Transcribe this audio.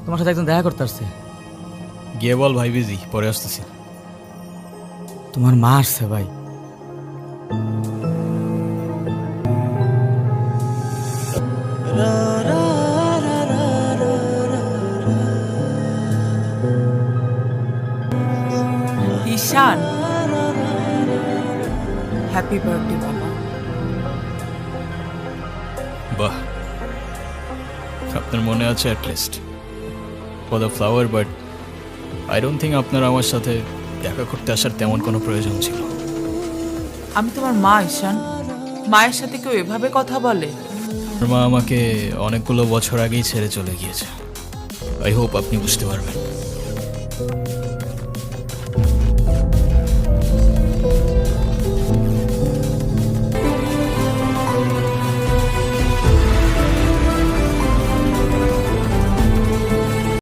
তোমার সাথে একজন দেখা করতে আসছে। গিয়ে বল ভাই বিজি, পরে আসতেছি। তোমার মা আসছে ভাই। ঈশান, হ্যাপি বার্থডে বাবা। বাহ, আপনার মনে আছে at least for the flower, but I don't think আপনার আমার সাথে দেখা করতে আসার তেমন কোনো প্রয়োজন ছিল। আমি তোমার মা ঈশান, মায়ের সাথে কেউ এভাবে কথা বলে? আমার মা আমাকে অনেকগুলো বছর আগেই ছেড়ে চলে গিয়েছে। আই হোপ আপনি বুঝতে পারবেন।